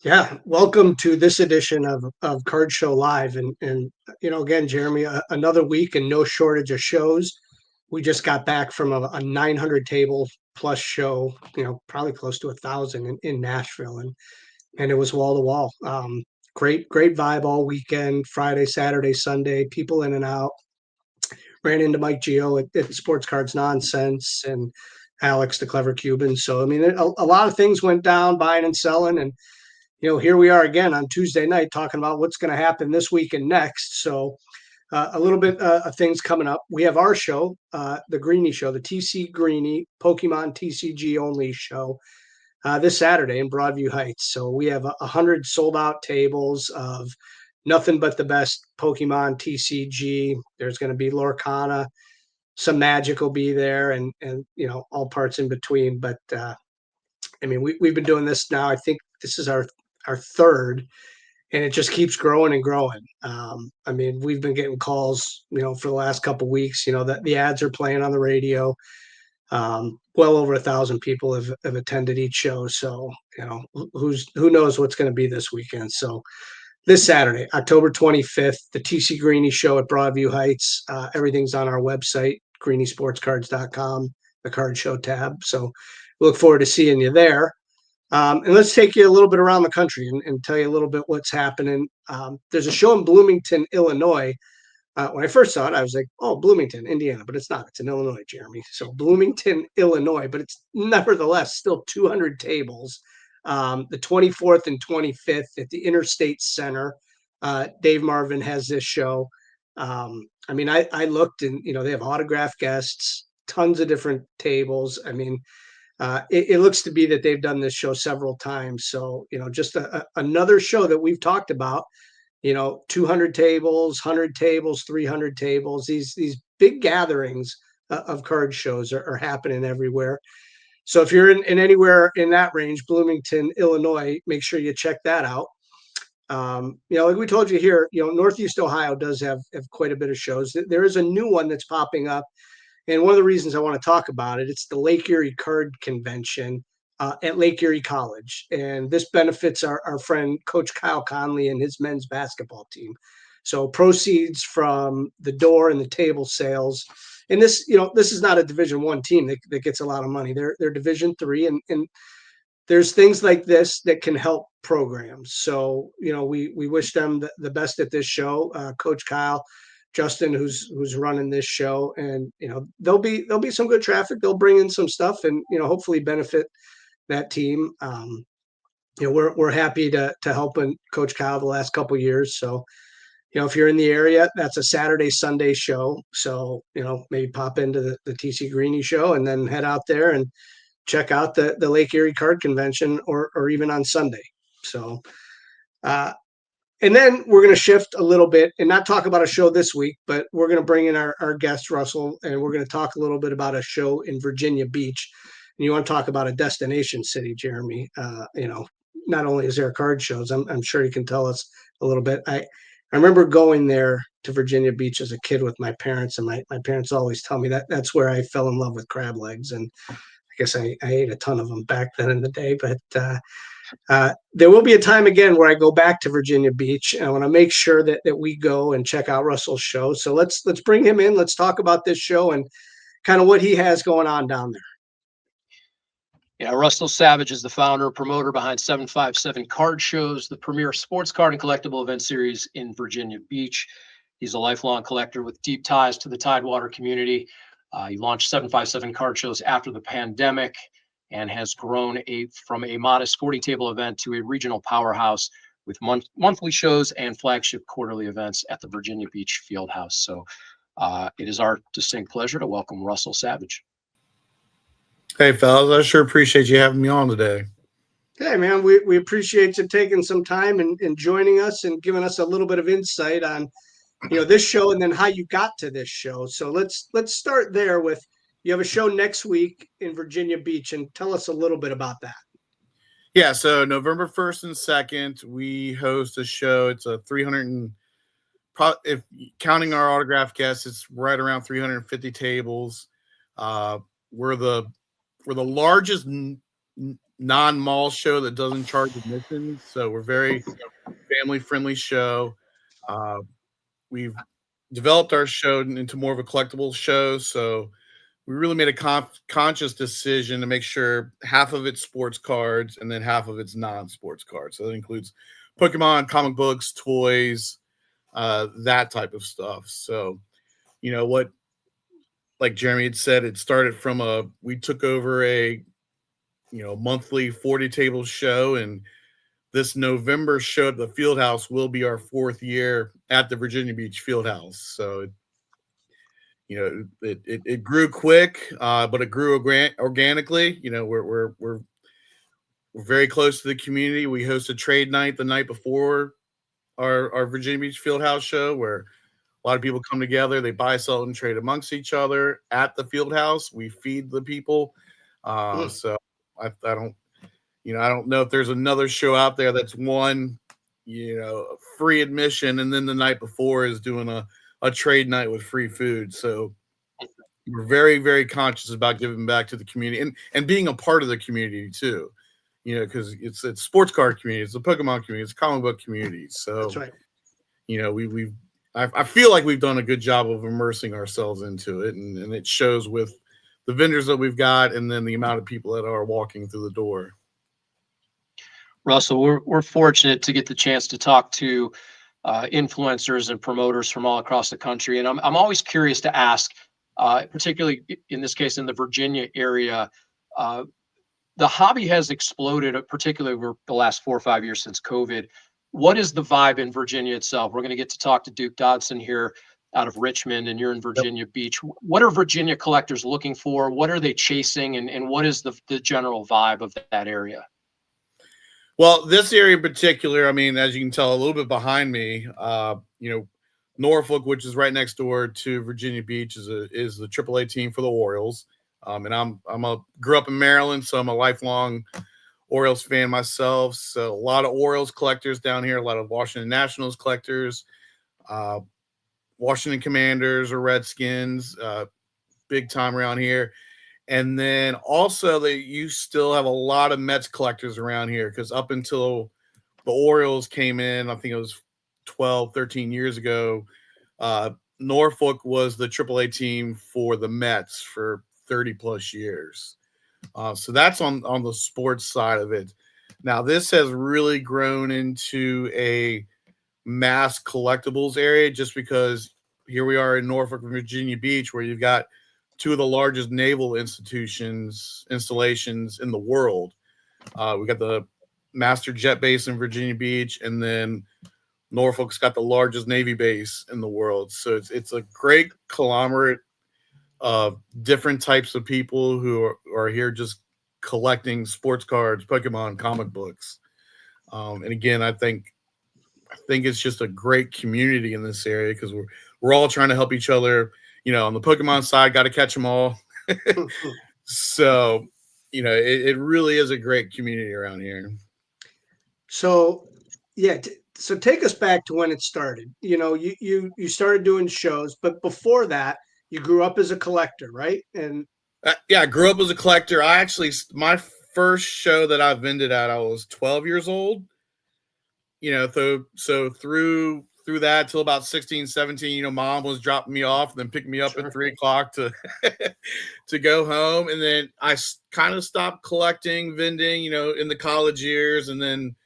Yeah, welcome to this edition of Card Show Live, and again, Jeremy, another week and no shortage of shows. We just got back from a 900 table plus show, probably close to 1,000 in Nashville, and it was wall to wall. Great vibe all weekend, Friday, Saturday, Sunday, people in and out. Ran into Mike Geo at Sports Cards Nonsense and Alex, the clever Cuban. So I mean, a lot of things went down, buying and selling, and here we are again on Tuesday night talking about what's going to happen this week and next. So, a little bit of things coming up. We have our show, the Greeny Show, the TC Greeny Pokemon TCG only show this Saturday in Broadview Heights. So, we have 100 sold out tables of nothing but the best Pokemon TCG. There's going to be Lorcana, some Magic will be there, and all parts in between. But I mean, we've been doing this now. I think this is our third, and it just keeps growing and growing. I mean, we've been getting calls, for the last couple of weeks. That the ads are playing on the radio. Well over 1,000 people have attended each show. So who knows what's going to be this weekend. So this Saturday, October 25th, the TC Greeny Show at Broadview Heights. Everything's on our website, greenysportscards.com, the card show tab. So we look forward to seeing you there. And let's take you a little bit around the country and tell you a little bit what's happening. There's a show in Bloomington, Illinois. When I first saw it, I was like, oh, Bloomington, Indiana, but it's not. It's in Illinois, Jeremy. So Bloomington, Illinois, but it's nevertheless still 200 tables. The 24th and 25th at the Interstate Center. Dave Marvin has this show. I mean, I looked and, they have autographed guests, tons of different tables. I mean, it looks to be that they've done this show several times. So, just another show that we've talked about, 200 tables, 100 tables, 300 tables, these big gatherings of card shows are happening everywhere. So if you're in anywhere in that range, Bloomington, Illinois, make sure you check that out. Like we told you here, Northeast Ohio does have quite a bit of shows. There is a new one that's popping up. And one of the reasons I want to talk about it, it's the Lake Erie Card Convention at Lake Erie College. And this benefits our friend, Coach Kyle Conley, and his men's basketball team. So proceeds from the door and the table sales. And this is not a Division I team that gets a lot of money. They're Division III, and there's things like this that can help programs. So, we wish them the best at this show. Coach Kyle, Justin, who's running this show, and there'll be some good traffic. They'll bring in some stuff, and hopefully benefit that team. We're happy to help Coach Kyle the last couple of years. So, if you're in the area, that's a Saturday, Sunday show. So, maybe pop into the TC Greeny show and then head out there and check out the Lake Erie Card Convention, or even on Sunday. So, and then we're going to shift a little bit and not talk about a show this week, but we're going to bring in our guest, Russell, and we're going to talk a little bit about a show in Virginia Beach. And you want to talk about a destination city, Jeremy. Not only is there card shows, I'm sure you can tell us a little bit. I remember going there to Virginia Beach as a kid with my parents, and my parents always tell me that's where I fell in love with crab legs. And I guess I ate a ton of them back then in the day, but there will be a time again where I go back to Virginia Beach, and I want to make sure that we go and check out Russell's show. So let's bring him in. Let's talk about this show and kind of what he has going on down there. Yeah, Russell Savage is the founder and promoter behind 757 Card Shows, the premier sports card and collectible event series in Virginia Beach. He's a lifelong collector with deep ties to the Tidewater community. He launched 757 Card Shows after the pandemic and has grown from a modest 40-table event to a regional powerhouse with monthly shows and flagship quarterly events at the Virginia Beach Fieldhouse. So it is our distinct pleasure to welcome Russell Savage. Hey, fellas, I sure appreciate you having me on today. Hey, man, we appreciate you taking some time and joining us and giving us a little bit of insight on, this show and then how you got to this show. So let's start there with, you have a show next week in Virginia Beach, and tell us a little bit about that. Yeah, so November 1st and 2nd, we host a show. It's a 300, if counting our autograph guests, it's right around 350 tables. We're the largest non-mall show that doesn't charge admissions. So we're very family-friendly show. Uh, we've developed our show into more of a collectible show. So we really made a conscious decision to make sure half of it's sports cards and then half of it's non-sports cards. So that includes Pokemon, comic books, toys, that type of stuff. So, what, like Jeremy had said, it started from we took over a, monthly 40 table show, and this November show at the Field House will be our 4th year at the Virginia Beach Field House. So, it grew quick, but it grew organically. We're very close to the community. We host a trade night the night before our Virginia Beach Field House show, where a lot of people come together. They buy, sell, and trade amongst each other at the Field House. We feed the people. So I don't know if there's another show out there that's free admission, and then the night before is doing a trade night with free food. So we're very, very conscious about giving back to the community and being a part of the community too. Because it's sports card community, it's a Pokemon community, it's a comic book community. So That's right. I feel like we've done a good job of immersing ourselves into it, and it shows with the vendors that we've got, and then the amount of people that are walking through the door. Russell, we're fortunate to get the chance to talk to influencers and promoters from all across the country, and I'm always curious to ask, particularly in this case in the Virginia area. The hobby has exploded, particularly over the last 4 or 5 years since COVID. What is the vibe in Virginia itself? We're going to get to talk to Duke Dodson here out of Richmond, and you're in Virginia Beach. What are Virginia collectors looking for? What are they chasing? And what is the general vibe of that area? Well, this area in particular, I mean, as you can tell a little bit behind me, Norfolk, which is right next door to Virginia Beach, is the AAA team for the Orioles. And grew up in Maryland, so I'm a lifelong Orioles fan myself. So a lot of Orioles collectors down here, a lot of Washington Nationals collectors, Washington Commanders or Redskins, big time around here. And then also you still have a lot of Mets collectors around here, because up until the Orioles came in, I think it was 12, 13 years ago, Norfolk was the AAA team for the Mets for 30 plus years. So that's on the sports side of it. Now, this has really grown into a mass collectibles area, just because here we are in Norfolk, Virginia Beach, where you've got two of the largest naval installations in the world. We got the Master Jet Base in Virginia Beach, and then Norfolk's got the largest Navy base in the world. So it's a great conglomerate of different types of people who are here just collecting sports cards, Pokemon, comic books. And again, I think it's just a great community in this area, because we're all trying to help each other. On the Pokemon side, got to catch them all. So, it really is a great community around here. So, yeah. So take us back to when it started. You started doing shows, but before that, you grew up as a collector, right? And yeah, I grew up as a collector. My first show that I vended at, I was 12 years old. So through that till about 16, 17, mom was dropping me off and then picking me up at 3:00 to to go home. And then I kind of stopped collecting, vending, in the college years. And then,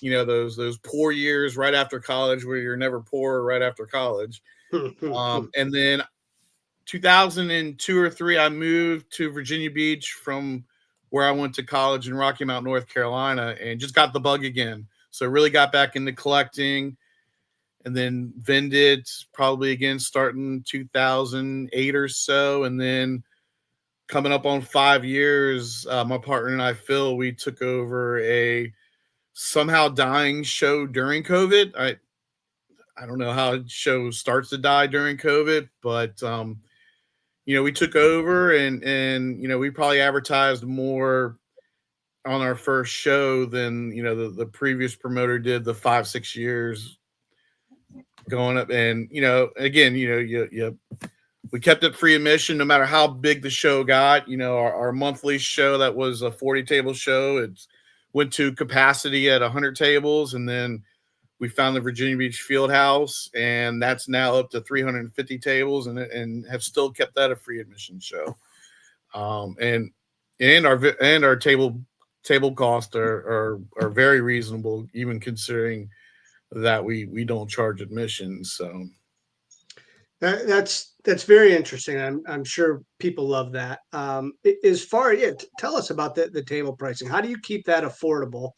those poor years right after college, where you're never poor right after college. And then 2002 or 3, I moved to Virginia Beach from where I went to college in Rocky Mount, North Carolina, and just got the bug again. So really got back into collecting, and then vended probably again starting 2008 or so. And then coming up on 5 years, my partner and I, Phil, we took over a somehow dying show during COVID. I don't know how a show starts to die during COVID, but we took over, and we probably advertised more on our first show than the previous promoter did the 5-6 years going up. And again, you we kept it free admission no matter how big the show got. Our monthly show that was a 40 table show, it went to capacity at 100 tables, and then we found the Virginia Beach Field House, and that's now up to 350 tables, and have still kept that a free admission show. And our table costs are very reasonable, even considering that we don't charge admission. So That's very interesting. I'm sure people love that. As far, yeah, tell us about the table pricing. How do you keep that affordable?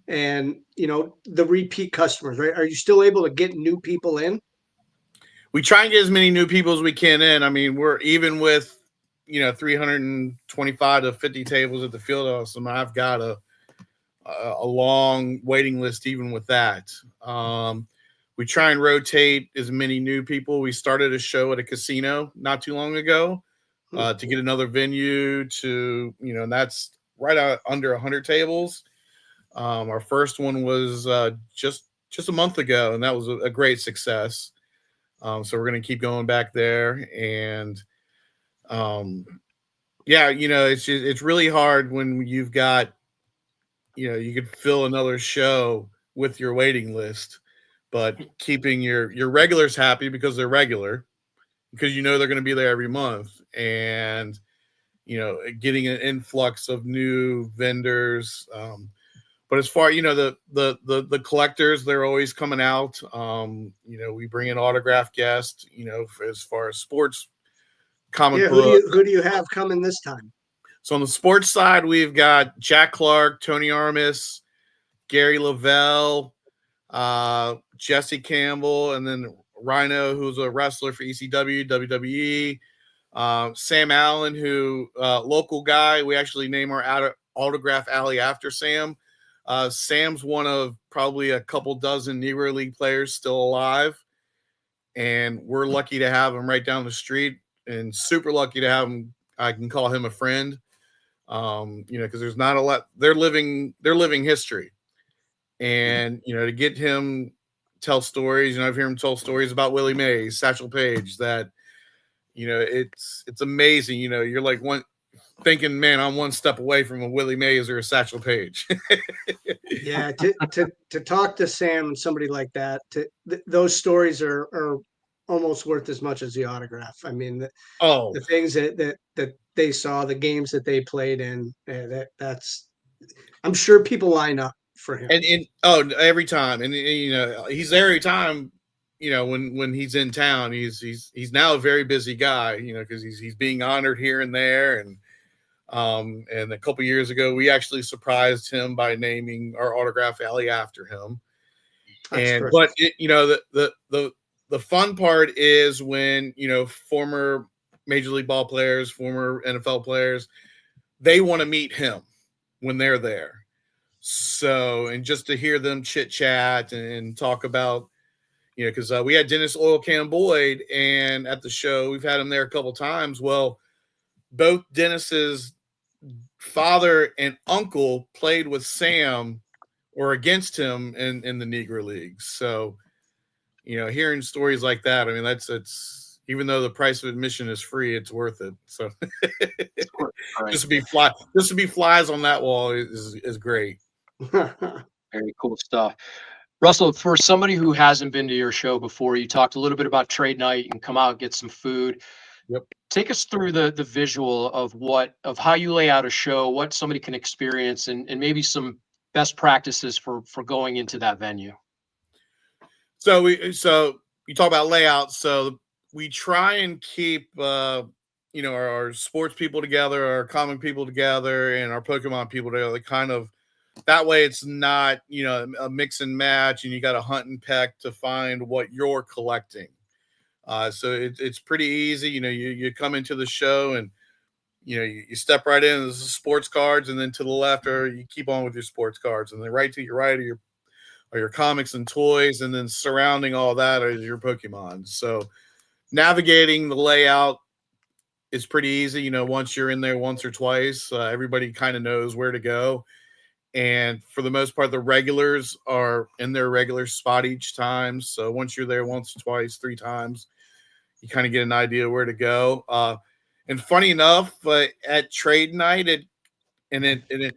And the repeat customers, right? Are you still able to get new people in? we try and get as many new people as we can in. I mean, we're even with 325 to 50 tables at the field house, and I've got a long waiting list even with that. We try and rotate as many new people. We started a show at a casino not too long ago to get another venue and that's right out under 100 tables. Our first one was just a month ago, and that was a great success. So we're going to keep going back there. And it's really hard when you've got, you could fill another show with your waiting list, but keeping your regulars happy because they're regular, because they're going to be there every month, and getting an influx of new vendors. But as far the collectors, they're always coming out. We bring in autograph guests. As far as sports, comic book. Who do you have coming this time? So on the sports side, we've got Jack Clark, Tony Armas, Gary Lavelle, Jesse Campbell, and then Rhino, who's a wrestler for ECW, WWE. Sam Allen, who local guy. We actually name our autograph alley after Sam. Sam's one of probably a couple dozen Negro League players still alive, and we're lucky to have him right down the street, and super lucky to have him. I can call him a friend, because there's not a lot. They're living history, and to get him tell stories. I've heard him tell stories about Willie Mays, Satchel Paige. That it's amazing. You're like thinking, man, I'm one step away from a Willie Mays or a Satchel Paige. Yeah, to talk to Sam and somebody like that, those stories are almost worth as much as the autograph. I mean, the things that they saw, the games that they played in, that's, I'm sure people line up for him. And every time, and he's there every time. When he's in town, he's now a very busy guy. Because he's being honored here and there, and a couple years ago, we actually surprised him by naming our autograph alley after him. But the fun part is when former Major League Ball players, former NFL players, they want to meet him when they're there. So, and just to hear them chit chat and talk about, because we had Dennis Oil Can Boyd, and at the show we've had him there a couple times. Well, both Dennis's father and uncle played with Sam or against him in the Negro Leagues. So, hearing stories like that, I mean, it's even though the price of admission is free, it's worth it. So just to be flies on that wall is great. Very cool stuff. Russell, for somebody who hasn't been to your show before, you talked a little bit about trade night. You can come out and get some food. Yep. Take us through the visual of how you lay out a show, what somebody can experience, and maybe some best practices for going into that venue. So you talk about layout. So we try and keep our sports people together, our comic people together, and our Pokemon people together. Kind of that way, it's not a mix and match, and you got to hunt and peck to find what you're collecting. So it's pretty easy. You come into the show, and you step right in. There's sports cards, and then to the left, or you keep on with your sports cards, and then right to your right are your comics and toys, and then surrounding all that is your Pokemon. So navigating the layout is pretty easy. Once you're in there once or twice, everybody kind of knows where to go. And for the most part, the regulars are in their regular spot each time. So once you're there once, twice, three times, you kind of get an idea where to go. And funny enough, at trade night, it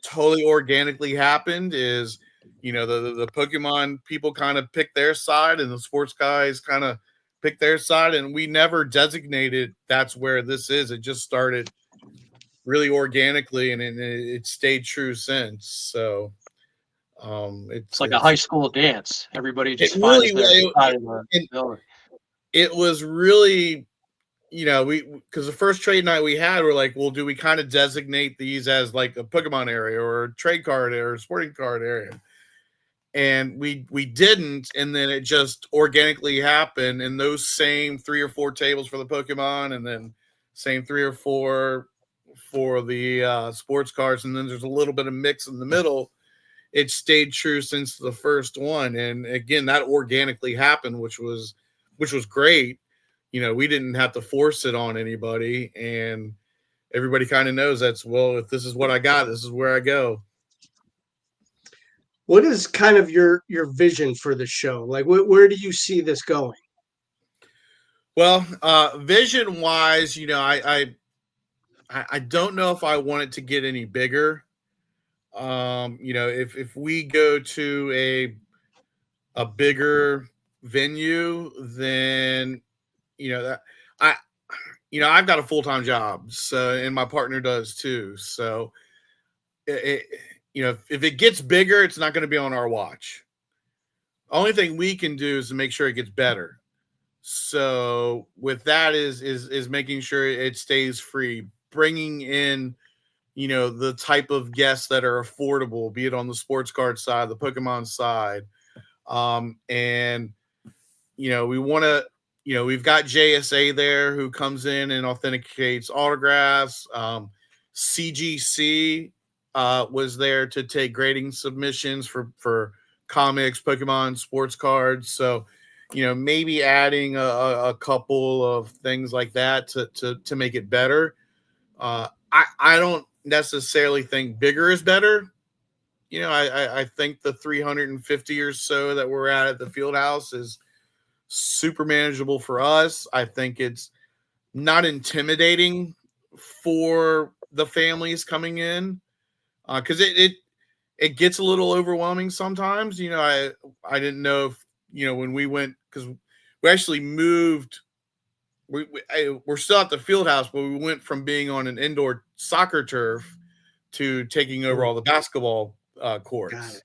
totally organically happened. Is the Pokemon people kind of picked their side, and the sports guys kind of picked their side, and we never designated that's where this is. It just started really organically, and it stayed true since. So It's like a high school dance. Everybody just it finds really their it was really, because the first trade night we had, we're like, well, do we kind of designate these as like a Pokemon area or a trade card area or a sporting card area? And we didn't, and then it just organically happened. And those same 3 or 4 tables for the Pokemon, and then same 3 or 4 for the sports cards, and then there's a little bit of mix in the middle. It stayed true since the first one, and again, that organically happened, which was great. We didn't have to force it on anybody, and everybody kind of knows if this is what I got, this is where I go. What is kind of your vision for the show? Like, where do you see this going? Well, vision wise, I don't know if I want it to get any bigger. If we go to a bigger venue, then I've got a full-time job, so, and my partner does too. So if it gets bigger, it's not going to be on our watch. Only thing we can do is to make sure it gets better. So with that is making sure it stays free, bringing in the type of guests that are affordable, be it on the sports card side, the Pokemon side. And we want to, we've got JSA there who comes in and authenticates autographs. CGC was there to take grading submissions for comics, Pokemon, sports cards. So, maybe adding a couple of things like that to make it better. I don't necessarily think bigger is better. I think the 350 or so that we're at the field house is super manageable for us. I think it's not intimidating for the families coming in, because it gets a little overwhelming sometimes. I didn't know if when we went, because we actually moved. We're still at the field house, but we went from being on an indoor soccer turf to taking over all the basketball courts.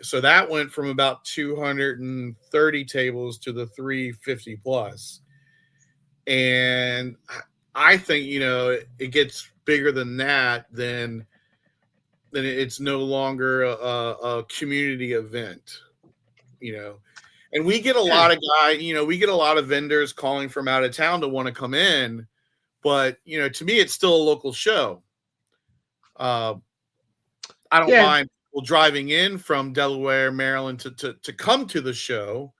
So that went from about 230 tables to the 350 plus. And I think, it gets bigger than that, then it's no longer a community event, And we get a lot of we get a lot of vendors calling from out of town to want to come in, but to me, it's still a local show. I don't mind people driving in from Delaware, Maryland to come to the show,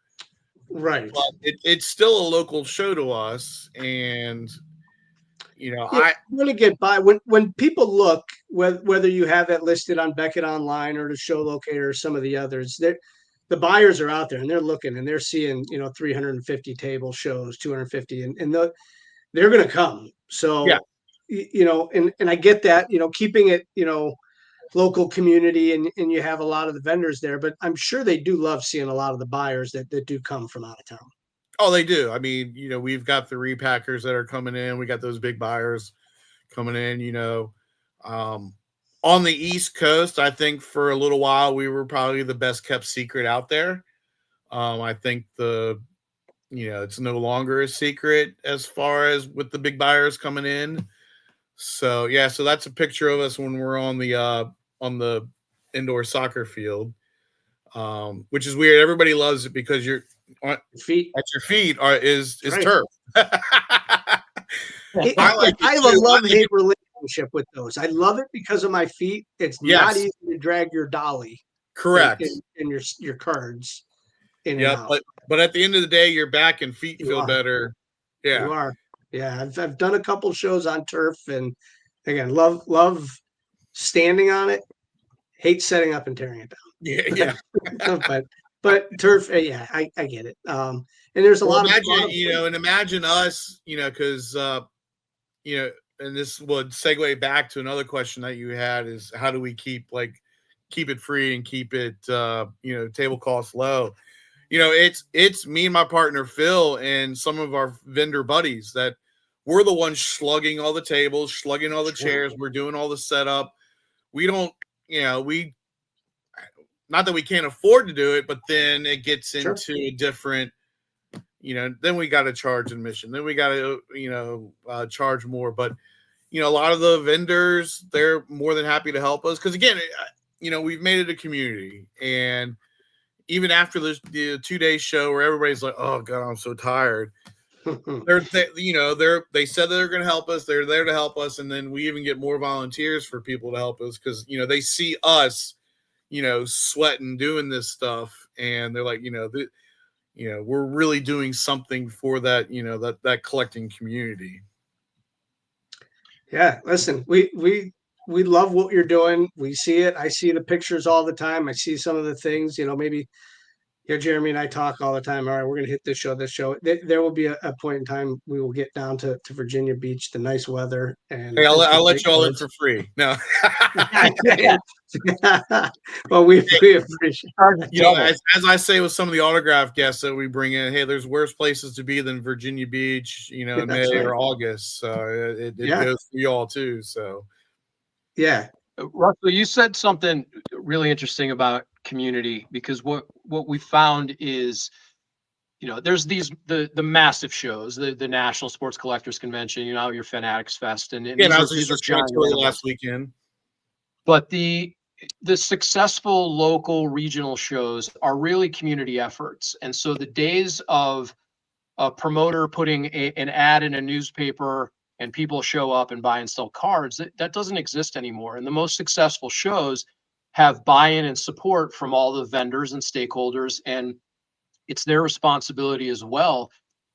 right? But it's still a local show to us, and I want to get by when people look, whether you have that listed on Beckett Online or the Show Locator or some of the others, the buyers are out there and they're looking and they're seeing 350 table shows, 250, and they're going to come. So and I get that, keeping it local community, and you have a lot of the vendors there, but I'm sure they do love seeing a lot of the buyers that do come from out of town. Oh, they do. I mean, we've got the repackers that are coming in. We got those big buyers coming in, on the East Coast. I think for a little while, we were probably the best kept secret out there. I think it's no longer a secret as far as with the big buyers coming in. So, yeah, so that's a picture of us when we're on the indoor soccer field, which is weird. Everybody loves it because you're at your feet is right. Turf. I have a love-hate relationship with those. I love it because of my feet. It's not easy to drag your dolly. Correct. And your cards in and out. But at the end of the day, your back and feet feel better. Yeah. You are. Yeah. I've done a couple shows on turf, and again, love standing on it. Hate setting up and tearing it down. Yeah. But but turf, yeah, I get it. And there's a Well, lot of imagine, and imagine us, because, and this would segue back to another question that you had is how do we keep it free and keep it, table costs low? It's me and my partner Phil and some of our vendor buddies that we're the ones slugging all the tables, slugging all the chairs. We're doing all the setup. We don't, we not that we can't afford to do it, but then it gets into a different, then we got to charge admission. Then we got to, charge more. But, a lot of the vendors, they're more than happy to help us. Because, again, we've made it a community. And even after the 2-day show where everybody's like, oh, God, I'm so tired. They said that they're going to help us. They're there to help us. And then we even get more volunteers for people to help us because, they see us, sweating, doing this stuff. And they're like, we're really doing something for that, that collecting community. Yeah, listen, we love what you're doing. We see it. I see the pictures all the time. I see some of the things, maybe Jeremy and I talk all the time. All right, we're gonna hit this show, this show. There will be a point in time we will get down to Virginia Beach, the nice weather, and hey, I'll some let great you all in birds. for free. No. Well, we appreciate as I say with some of the autograph guests that we bring in, hey, there's worse places to be than Virginia Beach, in That's May right. or August. So it Yeah. goes for you all too. So Yeah. Russell, you said something really interesting about community because what we found is, there's the massive shows, the National Sports Collectors Convention, your Fanatics Fest, and I was these are just going to giant tell you animals. last weekend. But the successful local regional shows are really community efforts, and so the days of a promoter putting an ad in a newspaper and people show up and buy and sell cards, that doesn't exist anymore. And the most successful shows have buy-in and support from all the vendors and stakeholders, and it's their responsibility as well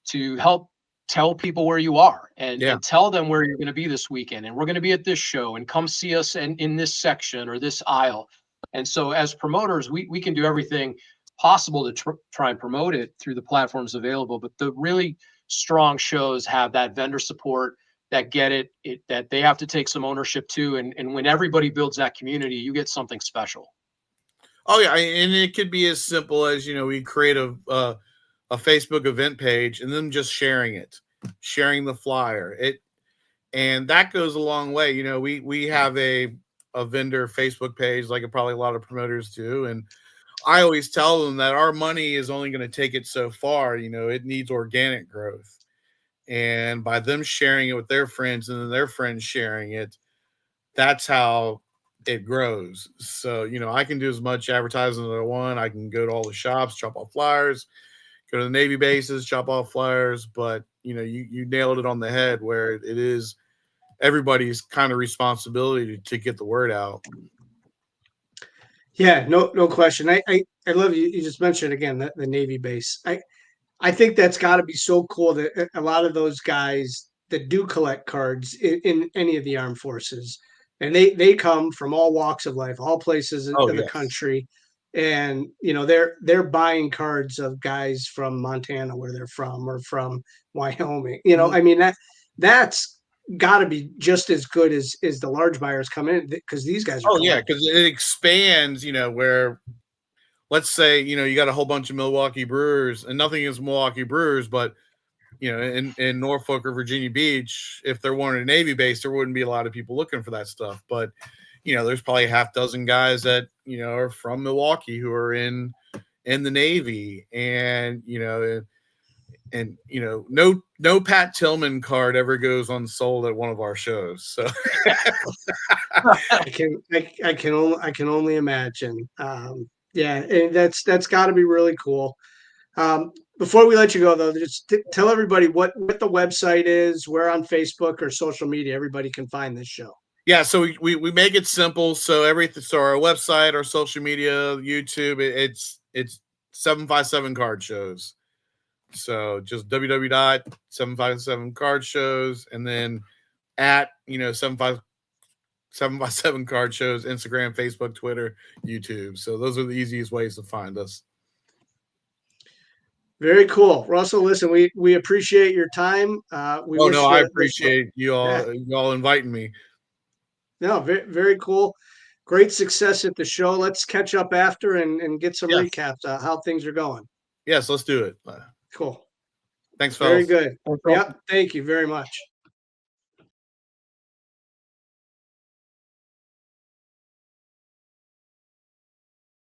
to help tell people where you are and tell them where you're going to be this weekend. And we're going to be at this show and come see us in this section or this aisle. And so as promoters, we can do everything possible to try and promote it through the platforms available. But the really strong shows have that vendor support, that get it that they have to take some ownership too. And when everybody builds that community, you get something special. Oh yeah, and it could be as simple as we create a Facebook event page and then just sharing the flyer. And that goes a long way. We have a vendor Facebook page like probably a lot of promoters do, and I always tell them that our money is only going to take it so far. It needs organic growth, and by them sharing it with their friends and then their friends sharing it, that's how it grows. So, I can do as much advertising as I want. I can go to all the shops, chop off flyers, go to the Navy bases, chop off flyers. But, you nailed it on the head where it is everybody's kind of responsibility to get the word out. Yeah, no question. I love you. You just mentioned again the Navy base. I think that's got to be so cool that a lot of those guys that do collect cards in any of the armed forces, and they come from all walks of life, all places Oh, of the yes. country, and they're buying cards of guys from Montana where they're from or from Wyoming. I mean that's got to be just as good as the large buyers come in because these guys are Oh yeah, collectors. because it expands, where let's say, you got a whole bunch of Milwaukee Brewers and nothing is Milwaukee Brewers, but in Norfolk or Virginia Beach, if there weren't a Navy base, there wouldn't be a lot of people looking for that stuff. But, there's probably a half dozen guys that, are from Milwaukee who are in the Navy and, no Pat Tillman card ever goes unsold at one of our shows. So I can only imagine. Yeah, and that's got to be really cool. Before we let you go, though, just tell everybody what the website is. Where on Facebook or social media everybody can find this show. Yeah, so we make it simple. So everything, so our website, our social media, YouTube, it's 757 Card Shows. So just www.757 Card Shows, and then at 757 Card Shows, Instagram, Facebook, Twitter, YouTube. So those are the easiest ways to find us. Very cool. Russell, listen, we appreciate your time. We Oh wish no, I the- appreciate you all inviting me. No, very, very cool. Great success at the show. Let's catch up after and get some Yes. recaps of how things are going. Yes, let's do it. Cool. Thanks, Very fellas. good. Thanks, Russell. Yep. Thank you very much.